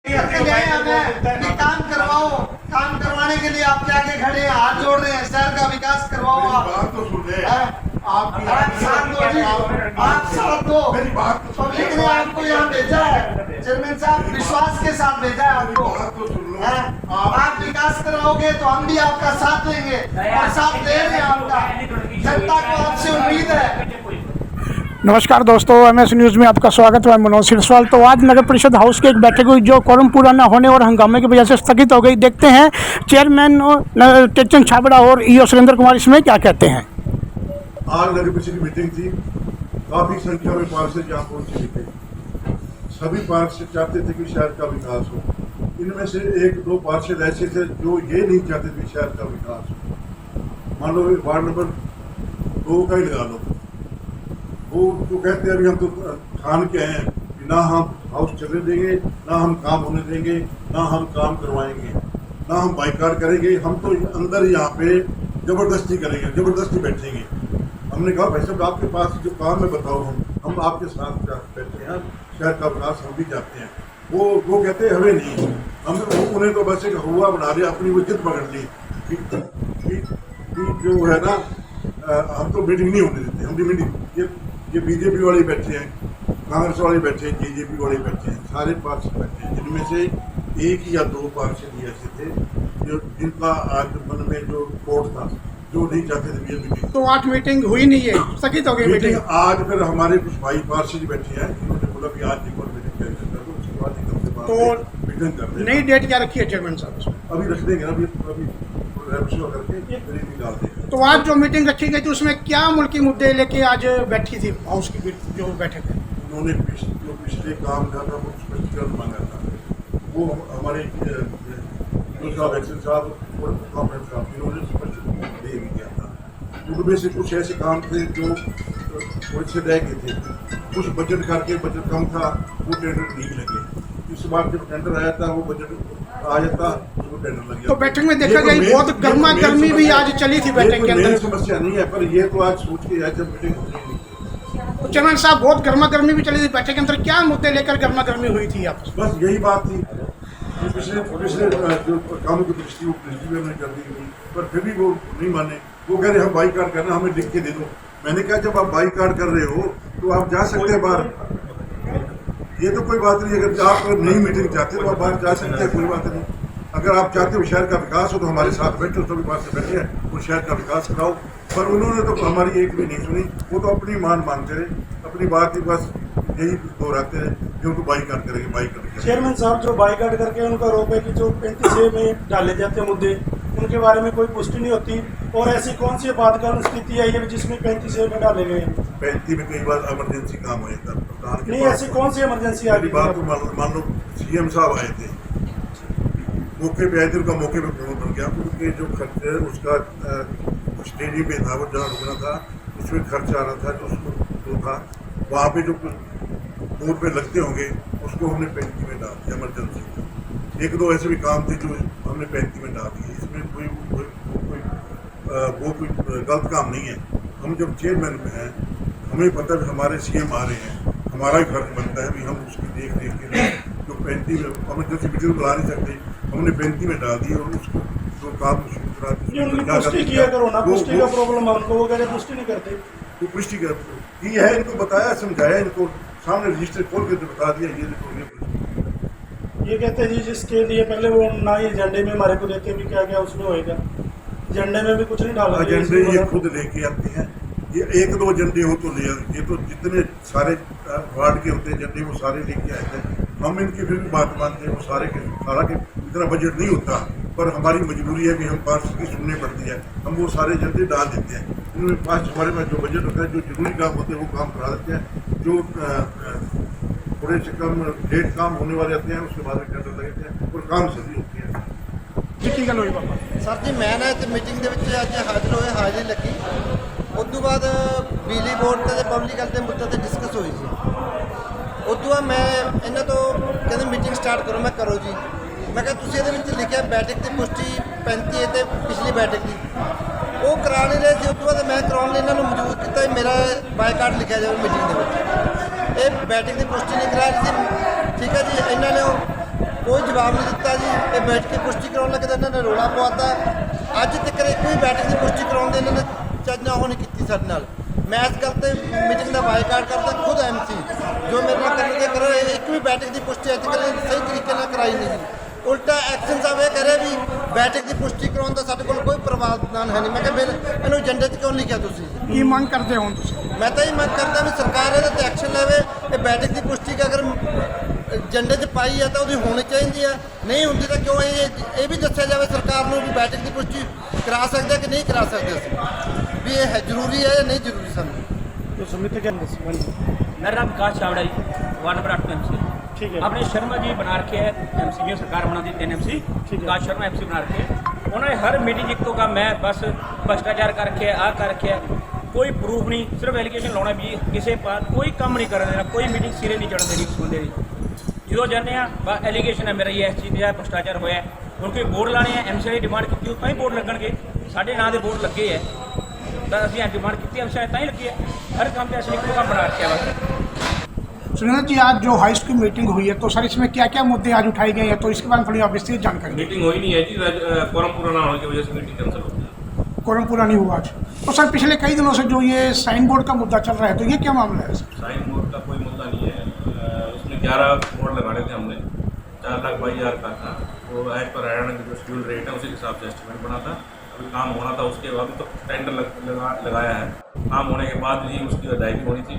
काम करवाओ, काम करवाने के लिए आप आगे खड़े हैं, हाथ जोड़ रहे हैं, शहर का विकास करवाओ। आप तो सुन रहे आप साथ दो जी, आप साथ दो। पब्लिक ने आपको यहाँ भेजा है, चेयरमैन साहब विश्वास के साथ भेजा है आपको। आप विकास कराओगे तो हम भी आपका साथ देंगे और साथ दे रहे हैं आपका। जनता को आपसे उम्मीद है। नमस्कार दोस्तों, MS न्यूज़ में आपका स्वागत है। मैं मनोज सिरसवाल। तो आज नगर परिषद हाउस की एक बैठक हुई जो क्वारम पूरा न होने और हंगामे की वजह से स्थगित हो गई। देखते हैं चेयरमैन टेकचंद छाबड़ा और EO सुरेंद्र कुमार इसमें क्या कहते हैं। आज नगर परिषद की मीटिंग थी, काफी संख्या में पार्षद यहाँ पहुंचे थे। सभी पार्षद चाहते थे कि शहर का विकास हो। इनमें से एक दो पार्षद ऐसे थे जो ये नहीं चाहते थे शहर का विकास हो। मान लो वार्ड नंबर 2 का ही लगा लो, वो तो कहते हैं अभी हम तो ठान के हैं कि ना हम हाउस चलने देंगे, ना हम काम होने देंगे, ना हम काम करवाएंगे, ना हम बाइकाट करेंगे। हम तो अंदर यहाँ पे जबरदस्ती करेंगे, जबरदस्ती बैठेंगे। हमने कहा भाई साहब आपके पास जो काम है बताओ, हम आपके साथ बैठे हैं, शहर का विकास हम भी चाहते हैं। वो कहते हैं हमें नहीं, हम उन्हें तो बस एक हुआ बना लिया, अपनी वो जिद पकड़ ली कि जो है ना हम तो मीटिंग नहीं होने देते। हम मीटिंग ये बीजेपी वाले बैठे हैं, कांग्रेस वाले बैठे हैं, JJP वाले बैठे हैं, सारे पार्षद बैठे हैं। जिनमें से एक या दो पार्षद ऐसे थे जो जिनका आज मन में जो कोट था, जो नहीं चाहते थे ये मीटिंग। तो आज मीटिंग हुई नहीं है, स्थगित हो गई मीटिंग। आज फिर हमारे कुछ भाई पार्षद बैठे हैं जिन्होंने बोला कि आज एक और मीटिंग कैंसिल कर दो, उसके बाद तो मीटिंग कर दें। नई डेट क्या रखी है चेयरमैन साहब? अभी रख देंगे, अभी करके निकाल देंगे। तो आज जो मीटिंग रखी गई थी उसमें क्या मुल्की मुद्दे लेके आज बैठी थी हाउस की जो बैठक है? उन्होंने जो पिछले काम का था वो स्पष्टीकरण मांगा था। वो हमारे साहब और कॉमरेड साहब इन्होंने स्पष्टीकरण दे दिया था। उनमें से कुछ ऐसे काम थे जो से रह गए थे, कुछ बजट करके बजट कम था, वो टेंडर नहीं लगे। इस बार जब टेंडर आया था वो बजट आ जाता उसको टेंडर लग गया। तो बैठक में देखा गया बहुत गर्मा गर्मी भी आज चली थी बैठक के अंदर। समस्या नहीं है, पर ये तो आज सोच के जब मीटिंग होनी नहीं। तो चेयरमैन साहब बहुत गर्मा गर्मी भी चली थी बैठक के अंदर, क्या मुद्दे लेकर गर्मा गर्मी हुई थी आपस? बस यही बात थी। पिछले जो कामों की दृष्टि वो दृष्टि में हमने कर दी गई, पर फिर भी वो नहीं माने। वो कह रहे हम बाइकाट करना, हमें लिख के दे दो। मैंने कहा जब आप बाइकाट कर रहे हो तो आप जा सकते हैं बाहर, ये तो कोई बात नहीं। अगर आप नई मीटिंग चाहते हो तो आप बाहर जा सकते हैं, कोई बात नहीं। अगर आप चाहते हो शहर का विकास हो तो हमारे साथ बैठो, सभी बात से बैठे और शहर का विकास कराओ। पर उन्होंने तो हमारी एक भी नहीं सुनी। वो तो अपनी मान मानते रहे, अपनी बात ही बस यही दोहराते रहे कि उनको बाइकाट करेंगे, बाइकाट करेंगे। चेयरमैन साहब जो बाइकाट करके उनका आरोप है कि जो 35A में डाले जाते हैं मुद्दे, उनके बारे में कोई पुष्टि नहीं होती। और ऐसी कौन सी आपातकालीन स्थिति आई है जिसमें 35A में डाले गए हैं? 35 में कई बार इमरजेंसी काम हो जाता नहीं, ऐसी कौन सी इमरजेंसी आ गई? बात मान लो CM साहब आए थे, मौके पे आए थे, उनका मौके पे प्रमोट बन गया। उनके जो खर्चे उसका स्टेडियम पे था, वो जहाँ रुकना था उसमें खर्च आ रहा था, जो उसको जो था वहाँ पे जो बोर्ड पे लगते होंगे उसको हमने 35 में डाल दिया इमरजेंसी। एक दो ऐसे भी काम थे जो हमने 35 में डाल दिए। इसमें कोई गलत काम नहीं है। हम जब चेयरमैन में हैं, हमें पता है हमारे CM आ रहे हैं, हमारा ही फर्ज बनता है भी हम उसकी देख रेख के लिए जो 35 में इमरजेंसी मीटिंग बुला नहीं सकते, हमने 35 में डाल दिए और उसको जो काम शुरू करा पुष्टि किया करो ना, पुष्टि का प्रॉब्लम है उनको, वो कह रहे पुष्टि नहीं करते। वो पुष्टि की है, इनको बताया, समझाया, इनको सामने रजिस्टर खोल के बता दिया ये कहते हैं जी जिसके लिए पहले वो ना ही एजेंडे में हमारे को देते भी क्या क्या उसमें होएगा, एजेंडे में भी कुछ नहीं डाला। एजेंडे ये खुद लेके आते हैं। ये एक दो एजेंडे हो तो ले, ये तो जितने सारे वार्ड के होते हैं एजेंडे वो सारे लेके आते हैं। हम इनकी फिर भी बात मानते हैं, वो सारा के इतना बजट नहीं होता, पर हमारी मजबूरी है कि हम पार्षद की सुननी पड़ती है। हम वो सारे एजेंडे डाल देते हैं। इनमें पास हमारे पास जो बजट होता है, जो जरूरी काम होते हैं वो काम करा देते हैं। जो थोड़े से कम डेट काम होने वाले आते हैं उसके बाद में टेंडर लगते हैं और काम सही होती है। ਕੀ ਗੱਲ ਹੋਈ ਪਾਪਾ? ਸਰ ਜੀ ਮੈਂ ਨਾ ਇੱਥੇ ਮੀਟਿੰਗ ਦੇ ਵਿੱਚ ਅੱਜ ਹਾਜ਼ਰ ਹੋਏ, ਹਾਜ਼ਰੀ ਲੱਗੀ। ਉਸ ਤੋਂ ਬਾਅਦ ਬਿਜਲੀ ਬੋਰਡ ਤੇ ਪਬਲਿਕ ਹੈਲਥ ਦੇ ਮੁੱਦੇ ਤੇ ਡਿਸਕਸ ਹੋਈ ਸੀ। ਉਸ ਤੋਂ ਬਾਅਦ ਮੈਂ ਇਹਨਾਂ ਤੋਂ ਕਹਿੰਦੇ ਮੀਟਿੰਗ ਸਟਾਰਟ ਕਰੋ, ਮੈਂ ਕਰੋ ਜੀ। ਮੈਂ ਕਿਹਾ ਤੁਸੀਂ ਇਹਦੇ ਵਿੱਚ ਲਿਖਿਆ ਬੈਠਕ ਦੀ ਪੁਸ਼ਟੀ 35A ਤੇ ਪਿਛਲੀ ਬੈਠਕ ਦੀ, ਉਹ ਕਰਾ ਨਹੀਂ ਰਹੇ ਸੀ। ਉਸ ਤੋਂ ਬਾਅਦ ਮੈਂ ਕਰਾਉਣ ਲਈ ਇਹਨਾਂ ਨੂੰ ਮਜਬੂਰ ਕੀਤਾ, ਮੇਰਾ ਬਾਈਕਾਟ ਲਿਖਿਆ ਜਾਵੇ ਮੀਟਿੰਗ ਦੇ ਵਿੱਚ। ਇਹ ਬੈਠਕ ਦੀ ਪੁਸ਼ਟੀ ਨਹੀਂ ਕਰਾ ਰਹੀ ਸੀ, ਠੀਕ ਹੈ ਜੀ। ਇਹਨਾਂ ਨੇ ਕੋਈ ਜਵਾਬ ਨਹੀਂ ਦਿੱਤਾ ਜੀ। ਇਹ ਬੈਠ ਕੇ ਪੁਸ਼ਟੀ ਕਰਾਉਣ ਲੱਗੇ ਤਾਂ ਇਹਨਾਂ ਨੇ ਰੌਲਾ ਪਵਾਤਾ। ਅੱਜ ਤੱਕ ਇੱਕ ਵੀ ਬੈਠਕ ਦੀ ਪੁਸ਼ਟੀ ਕਰਾਉਣ ਦੇ ਇਹਨਾਂ ਨੇ ਚੱਜ ਨਾਲ ਉਹ ਨਹੀਂ ਕੀਤੀ ਸਾਡੇ ਨਾਲ। ਮੈਂ ਇਸ ਗੱਲ ਤੇ ਮੀਟਿੰਗ ਦਾ ਬਾਈਕਾਟ ਕਰਦਾ, ਖੁਦ ਐਮਸੀ ਜੋ ਮੇਰੇ ਨਾਲ ਕਰਨ ਦੇ ਕਰੋ। ਇੱਕ ਵੀ ਬੈਠਕ ਦੀ ਪੁਸ਼ਟੀ ਅੱਜ ਕੱਲ੍ਹ ਸਹੀ ਤਰੀਕੇ ਨਾਲ ਕਰਾਈ ਨਹੀਂ ਜੀ। ਉਲਟਾ ਐਕਸ਼ਨ ਸਾਹਿਬ ਇਹ ਕਰੇ ਵੀ ਬੈਠਕ ਦੀ ਪੁਸ਼ਟੀ ਕਰਾਉਣ ਦਾ ਸਾਡੇ ਕੋਲ ਕੋਈ ਪ੍ਰਾਵਧਾਨ ਹੈ ਨਹੀਂ। ਮੈਂ ਕਿਹਾ ਫਿਰ ਇਹਨੂੰ ਏਜੰਡੇ 'ਚ ਕਿਉਂ ਲਿਖਿਆ ਤੁਸੀਂ? ਕੀ ਮੰਗ ਕਰਦੇ ਹੋ ਤੁਸੀਂ? ਮੈਂ ਤਾਂ ਇਹ ਮੰਗ ਕਰਦਾ ਵੀ ਸਰਕਾਰ ਇਹਦੇ ਤੇ ਐਕਸ਼ਨ ਲਵੇ। ਇਹ ਬੈਠਕ ਦੀ ਪੁਸ਼ਟੀ ਅਗਰ ਏਜੰਡੇ 'ਚ ਪਾਈ ਹੈ ਤਾਂ ਉਹਦੀ ਹੋਣੀ ਚਾਹੀਦੀ ਹੈ, ਨਹੀਂ ਹੁੰਦੀ ਤਾਂ ਕਿਉਂ ਇਹ ਵੀ ਦੱਸਿਆ ਜਾਵੇ ਸਰਕਾਰ ਨੂੰ ਵੀ ਬੈਠਕ ਦੀ ਪੁਸ਼ਟੀ ਕਰਾ ਸਕਦੇ ਕਿ ਨਹੀਂ ਕਰਾ ਸਕਦੇ ਅਸੀਂ, ਵੀ ਇਹ ਹੈ ਜ਼ਰੂਰੀ ਹੈ ਜਾਂ ਨਹੀਂ ਜ਼ਰੂਰੀ ਸਾਨੂੰ। तो समिति के अंदर मेरा नाम विकास चावड़ा जी, वार्ड नंबर 8 MC। ठीक है। अपने शर्मा जी बना रखे है MC भी सरकार बना दी 3 MC। ठीक है। विकास शर्मा MC बना रखे है। उन्होंने हर मीटिंग एक तो का मैं बस भ्रष्टाचार कर रखे आ कर रखे है, कोई प्रूफ नहीं, सिर्फ एलिगेशन लाना भी किसी पास कोई काम नहीं कर देना, कोई मीटिंग सिरे नहीं चढ़ देनी उस बंदे की। जो जाने एलिगेशन है मेरा ये इस चीज़ का भ्रष्टाचार होया है। उनके बोर्ड लाने हैं MC ने डिमांड की उतना ही बोर्ड लगन के साढ़े नाम के बोर्ड लगे है तो असं डिमांड की MC तां ही लगी है। हर काम से असं एक काम बना रखे बस। सुनील जी, आज जो हाई स्कूल मीटिंग हुई है तो सर इसमें क्या क्या मुद्दे आज उठाए गए हैं, तो इसके बारे में थोड़ी आप विस्तृत जानकारी दें। मीटिंग हुई नहीं है जी, कोरम पूरा ना होने की वजह से मीटिंग कैंसिल हो गई। कोरम पूरा नहीं हुआ आज। तो सर पिछले कई दिनों से जो ये साइन बोर्ड का मुद्दा चल रहा है, तो ये क्या मामला है सर? साइन बोर्ड का कोई मुद्दा नहीं है। उसमें 11 बोर्ड लगाने थे हमने, 4,22,000 का था। वो एज पर हरियाणा की जो शेड्यूल रेट है उसी हिसाब से एस्टिमेट बना था। अभी काम होना था, उसके बाद तो टेंडर लगाया है। काम होने के बाद भी उसकी अदायगी होनी थी।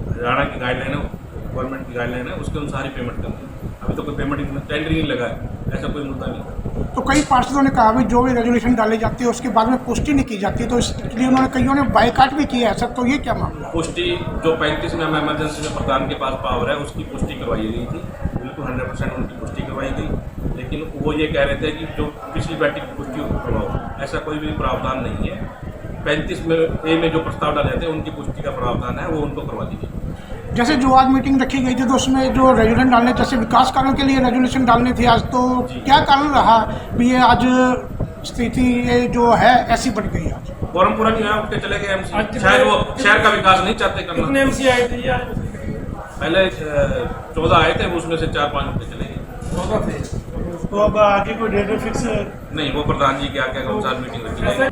हरियाणा की गाइडलाइन है, गवर्नमेंट की गाइडलाइन है, उसके अनुसार ही पेमेंट करनी। अभी तो कोई पेमेंट टेंडर ही नहीं लगा है, ऐसा कोई मुद्दा नहीं। तो कई पार्षदों ने कहा भी जो भी रेजोल्यूशन डाले जाते हैं उसके बाद में पुष्टि नहीं की जाती, तो इसलिए उन्होंने कईयों ने बाइकाट भी किया है सर, तो ये क्या मामला है? पुष्टि जो 35 में इमरजेंसी में प्रधान के पास पावर है उसकी पुष्टि करवाई गई थी, बिल्कुल 100% उनकी पुष्टि करवाई गई। लेकिन वो ये कह रहे थे कि जो पिछली बैठक की पुष्टि करवाओ, ऐसा कोई भी प्रावधान नहीं है। 35 में A में जो प्रस्ताव डाले थे उनकी पुष्टि का प्रावधान है, वो उनको करवा दीजिए। जैसे जो आज मीटिंग रखी गई थी तो उसमें जो रेजोल्यूशन डालने, जैसे विकास कार्यों के लिए रेजोल्यूशन डालने थे आज, तो क्या कारण रहा भी ये आज स्थिति ये जो है ऐसी बन गई आज? कोरम पूरा नहीं हुआ, उठ के चले गए MC। शायद वो शहर का विकास नहीं चाहते करना। कितने MC आए थे यार? पहले 14 आए थे, उसमें से 4-5 उठ के चले गए। तो अब आगे कोई डेट फिक्स है? नहीं, वो प्रधान जी के आगे अनुसार मीटिंग रखी जाएगी।